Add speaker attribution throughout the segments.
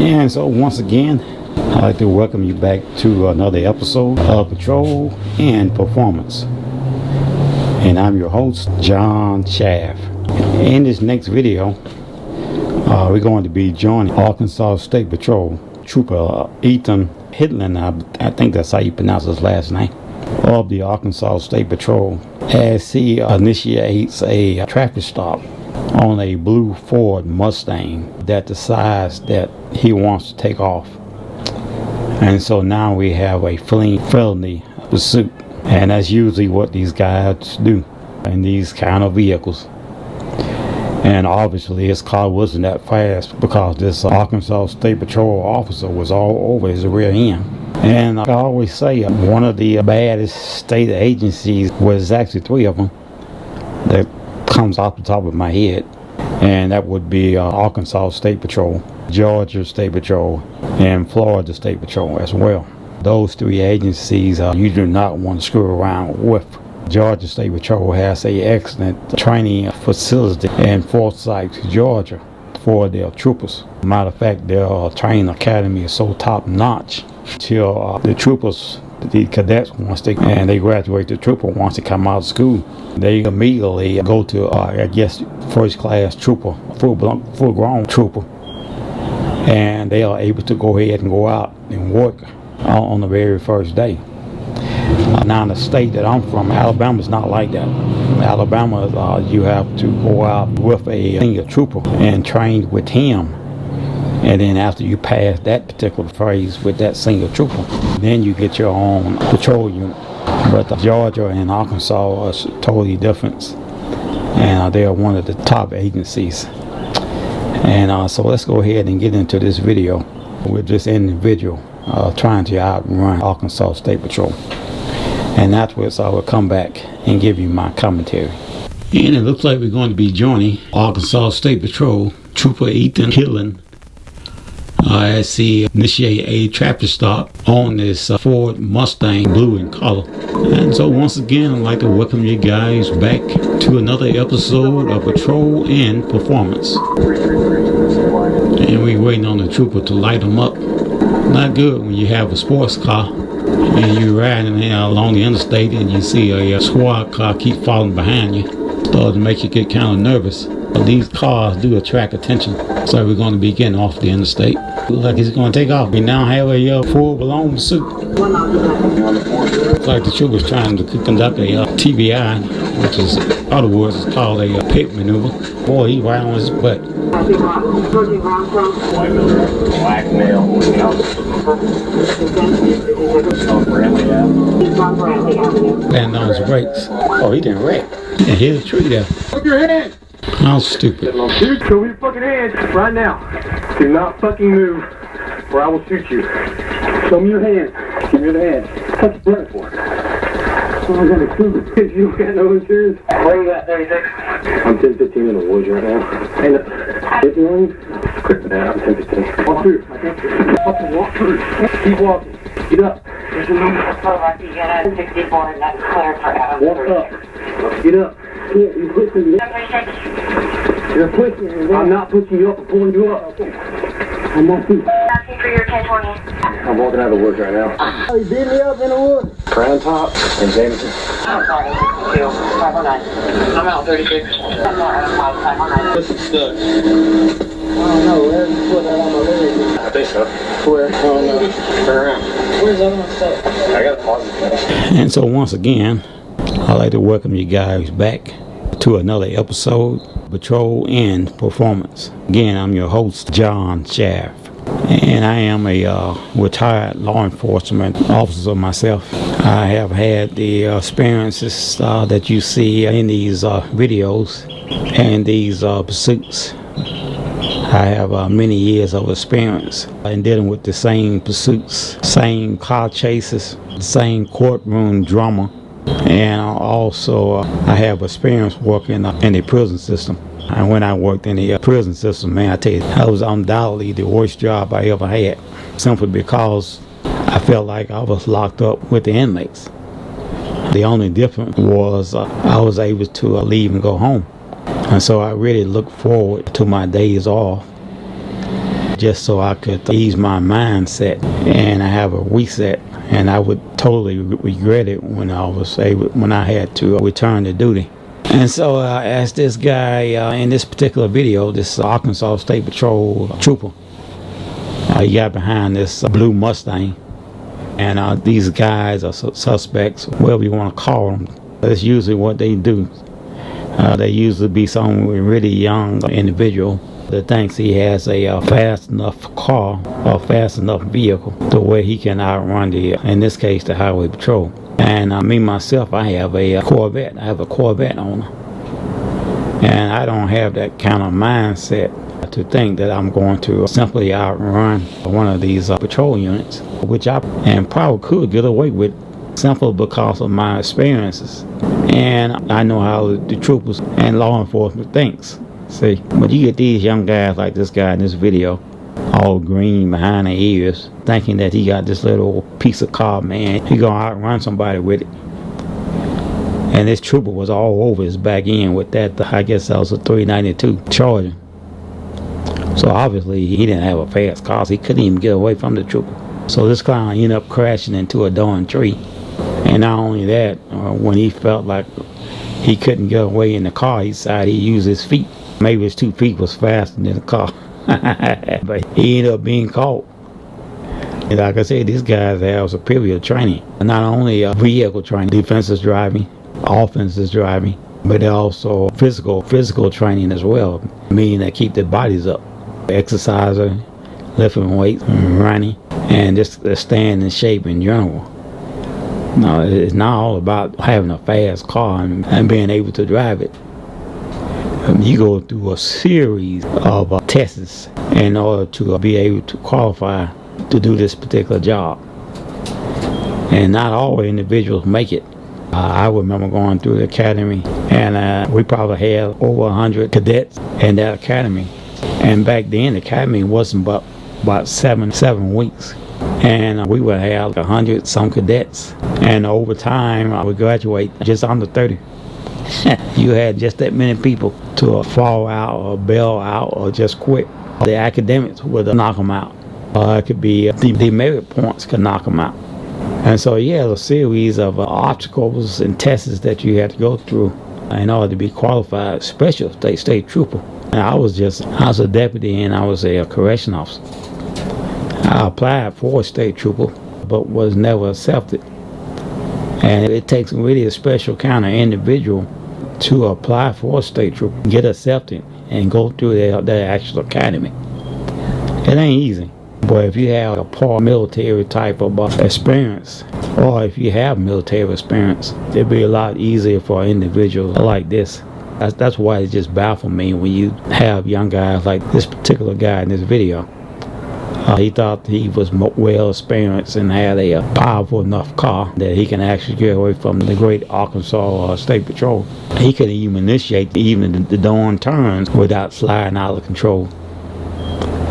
Speaker 1: And so once again, I'd like to welcome you back to another episode of Patrol and Performance. And I'm your host, John Shaft. In this next video, we're going to be joining Arkansas State Patrol Trooper Ethan Hitland, I think that's how you pronounce his last name, of the Arkansas State Patrol, as he initiates a traffic stop on a blue Ford Mustang that decides that he wants to take off. And so now we have a felony pursuit, and that's usually what these guys do in these kind of vehicles. And obviously his car wasn't that fast because this Arkansas State Patrol officer was all over his rear end. And I always say one of the baddest state agencies, was actually three of them that comes off the top of my head, and that would be Arkansas State Patrol, Georgia State Patrol, and Florida State Patrol as well. Those three agencies you do not want to screw around with. Georgia State Patrol has a excellent training facility in Forsyth, Georgia, for their troopers. Matter of fact, their training academy is so top notch till the troopers, the cadets, once they graduate the trooper, once they come out of school, they immediately go to first class trooper, full grown trooper, and they are able to go ahead and go out and work on the very first day. Now in the state that I'm from, Alabama is not like that. Alabama, you have to go out with a senior trooper and train with him, and then after you pass that particular phase with that senior trooper, then you get your own patrol unit. But Georgia and Arkansas are totally different, and they are one of the top agencies. And so let's go ahead and get into this video with this individual trying to outrun Arkansas State Patrol. And afterwards I will come back and give you my commentary. And it looks like we're going to be joining Arkansas State Patrol Trooper Ethan Hitland as he initiate a traffic stop on this Ford Mustang, blue in color. And so once again, I'd like to welcome you guys back to another episode of Patrol and Performance. And we're waiting on the trooper to light them up. Not good when you have a sports car and you're riding along the interstate and you see a squad car keep falling behind you. Starts to make you get kind of nervous. But these cars do attract attention. So we're going to be getting off the interstate. Looks like he's going to take off. We now have a full-blown pursuit. Looks like the trooper's trying to conduct a TBI, which is, in other words, it's called a pit maneuver. Boy, he's right on his butt. Land on his brakes. Oh, he didn't wreck. And here's a tree there.
Speaker 2: Put your hand!
Speaker 1: How stupid.
Speaker 2: Dude, show me your fucking hands right now. Do not fucking move or I will shoot you. Show me your hands. Give me your hands. What's you running for? Oh, I got insurance. You got no insurance? Where you at, 36? I'm 10-15 in the woods right now. Hey, look. Get me on you? Nah, I'm 10-15. Walk through. Fucking walk through. Keep walking. Get up. There's a number. So like you get at 64 and that's clear for Adam. Walk up. Get up. You're pushing me. You're pushing me. I'm not pushing you up. I'm pulling you up. I'm not pushing you. Asking for your 1020. I'm walking out of the woods right now. Oh, you beat me up in the woods? Crown Top and Jameson. I'm sorry. 509. I'm out 36. I'm not out of 509. This is stuck. I don't know. Where's the foot out on my leg? I think so. Where? I don't know. Turn around. Where's the other one stuck? I got a positive.
Speaker 1: And so once again, I'd like to welcome you guys back to another episode of Patrol and Performance. Again, I'm your host, John Shaft, and I am a retired law enforcement officer myself. I have had the experiences that you see in these videos and these pursuits. I have many years of experience in dealing with the same pursuits, same car chases, same courtroom drama. And also I have experience working in the prison system. And when I worked in the prison system, man, I tell you, that was undoubtedly the worst job I ever had, simply because I felt like I was locked up with the inmates. The only difference was I was able to leave and go home. And so I really look forward to my days off just so I could ease my mindset and I have a reset. And I would totally regret it when I had to return to duty. And so I asked this guy in this particular video, this Arkansas State Patrol trooper. He got behind this blue Mustang. And these guys are suspects, whatever you want to call them. That's usually what they do. They usually be some really young individual that thinks he has a fast enough car or fast enough vehicle to where he can outrun in this case, the highway patrol. And me myself, I have a Corvette. I have a Corvette owner. And I don't have that kind of mindset to think that I'm going to simply outrun one of these patrol units, which I probably could get away with simply because of my experiences. And I know how the troopers and law enforcement thinks. See, but you get these young guys like this guy in this video, all green behind the ears, thinking that he got this little piece of car, man, he gonna outrun somebody with it. And this trooper was all over his back end with that, I guess that was a 392 Charger. So obviously he didn't have a fast car, so he couldn't even get away from the trooper. So this clown ended up crashing into a darn tree. And not only that, when he felt like he couldn't get away in the car, he decided he'd use his feet. Maybe his 2 feet was faster than the car. But he ended up being caught. And like I said, these guys have superior training. Not only vehicle training, defensive driving, offensive driving, but also physical training as well, meaning they keep their bodies up. Exercising, lifting weights, running, and just staying in shape in general. No, it's not all about having a fast car and being able to drive it. You go through a series of tests in order to be able to qualify to do this particular job. And not all individuals make it. I remember going through the academy, and we probably had over 100 cadets in that academy. And back then, the academy wasn't but about seven weeks. And we would have 100 some cadets. And over time, we graduate just under 30. You had just that many people to fall out or bail out or just quit. The academics would knock them out. It could be the merit points could knock them out. And so you had a series of obstacles and tests that you had to go through in order to be qualified special state trooper. And I was a deputy and I was a correction officer. I applied for a state trooper, but was never accepted. And it takes really a special kind of individual to apply for a state trooper, get accepted, and go through their actual academy. It ain't easy. But if you have a paramilitary type of experience, or if you have military experience, it'd be a lot easier for an individual like this. That's why it just baffled me when you have young guys like this particular guy in this video. He thought he was well experienced and had a powerful enough car that he can actually get away from the great Arkansas State Patrol. He couldn't even initiate even the darn turns without sliding out of control.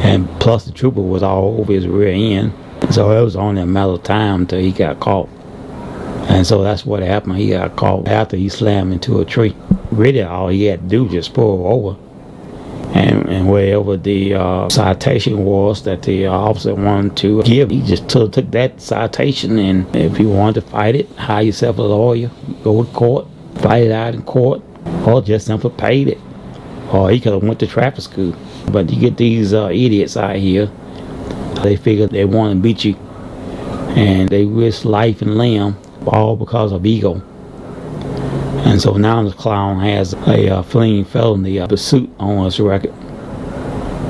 Speaker 1: And plus the trooper was all over his rear end. So it was only a matter of time until he got caught. And so that's what happened. He got caught after he slammed into a tree. Really all he had to do was just pull over. And wherever the citation was that the officer wanted to give, he just took that citation, and if you wanted to fight it, hire yourself a lawyer, go to court, fight it out in court, or just simply paid it. Or he could have went to traffic school. But you get these idiots out here, they figure they want to beat you, and they risk life and limb all because of ego. And so now this clown has a fleeing felony pursuit on his record.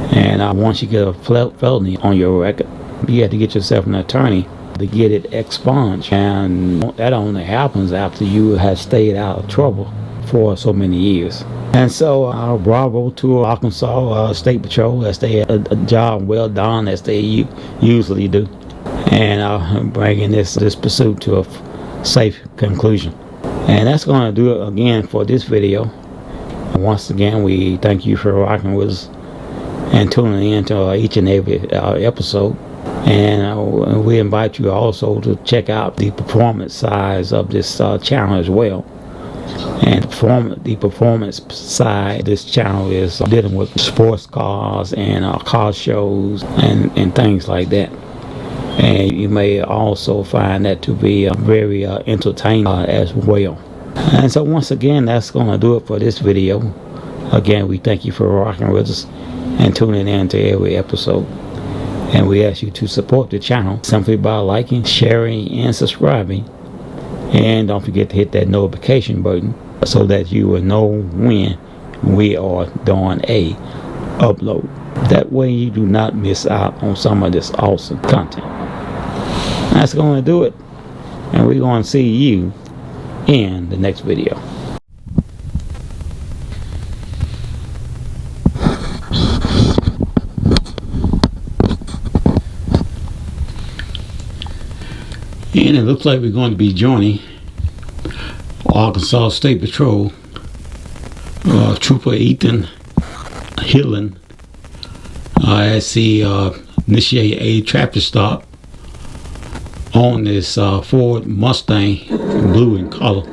Speaker 1: And once you get a felony on your record, you have to get yourself an attorney to get it expunged. And that only happens after you have stayed out of trouble for so many years. And so bravo to Arkansas State Patrol, as they had a job well done as they usually do. And bringing this pursuit to a safe conclusion. And that's going to do it again for this video. Once again, we thank you for rocking with us and tuning in to each and every episode. And we invite you also to check out the performance size of this channel as well. And the performance side, this channel is dealing with sports cars and car shows and things like that. And you may also find that to be very entertaining as well. And so once again, that's going to do it for this video. Again, we thank you for rocking with us and tuning in to every episode. And we ask you to support the channel simply by liking, sharing, and subscribing. And don't forget to hit that notification button so that you will know when we are doing a upload. That way you do not miss out on some of this awesome content. That's going to do it. And we're going to see you in the next video. And it looks like we're going to be joining Arkansas State Patrol Trooper Ethan Hillen as he initiate a traffic stop on this Ford Mustang, blue in color.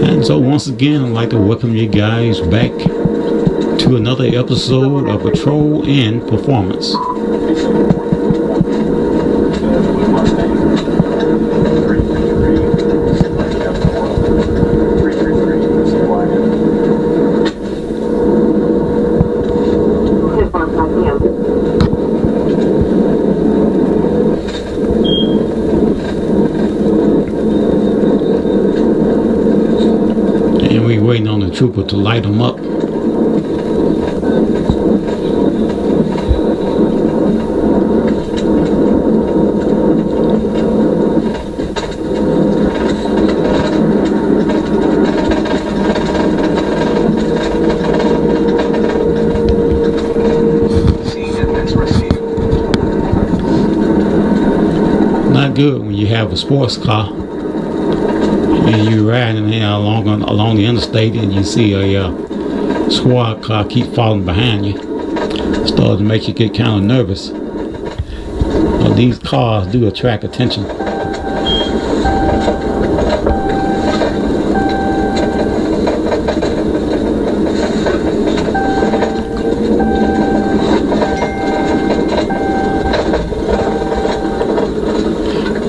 Speaker 1: And so once again, I'd like to welcome you guys back to another episode of Patrol and Performance. And we're waiting on the trooper to light them up. Not good when you have a sports car and you're riding along the interstate and you see a squad car keep falling behind you. It starts to make you get kind of nervous. Well, these cars do attract attention.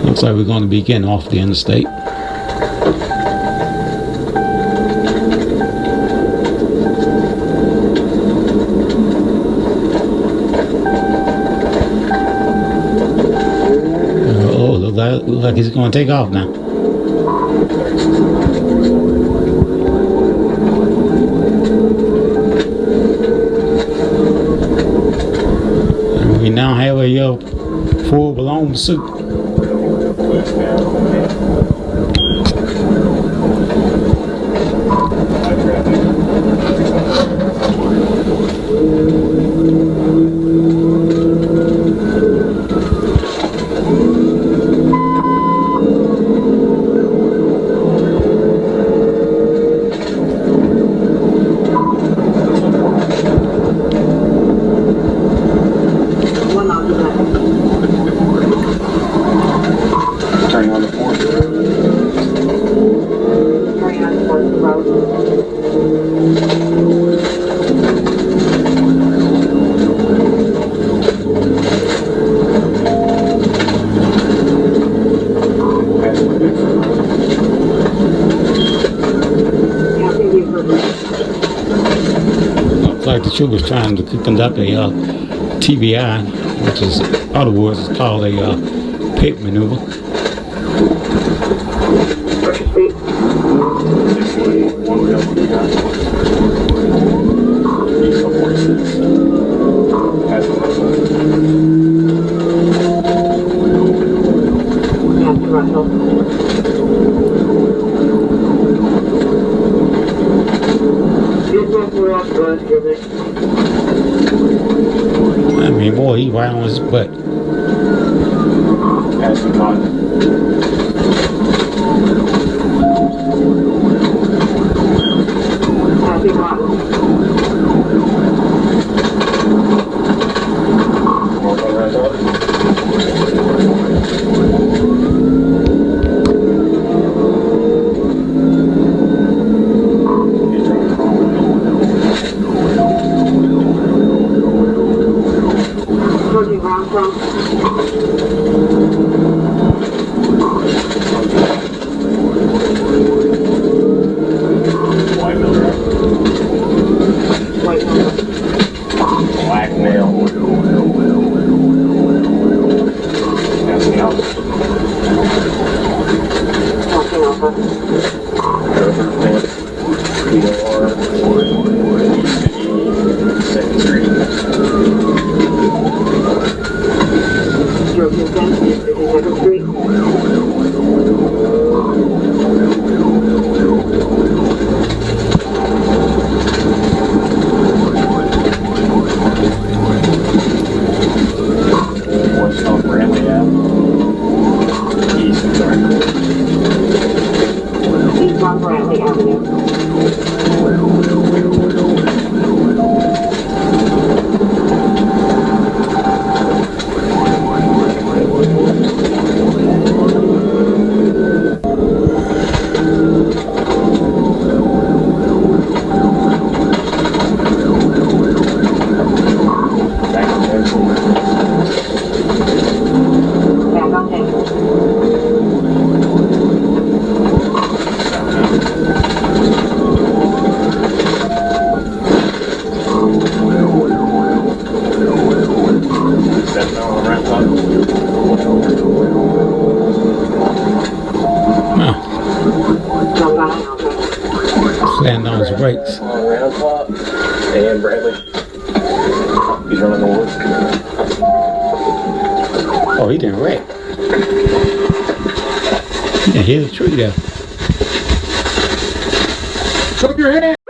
Speaker 1: Looks like we're going to be getting off the interstate. Oh, look like he's going to take off now. And we now have a full blown pursuit. Looks like the trooper's trying to conduct a TBI, which is, in other words, is called a pit maneuver. I mean, boy, he right on his butt. Slammed on his brakes.
Speaker 3: Round clock. And Bradley. He's running the wood.
Speaker 1: Oh, he didn't wreck. Yeah, here's a tree there.
Speaker 2: Put up your hand.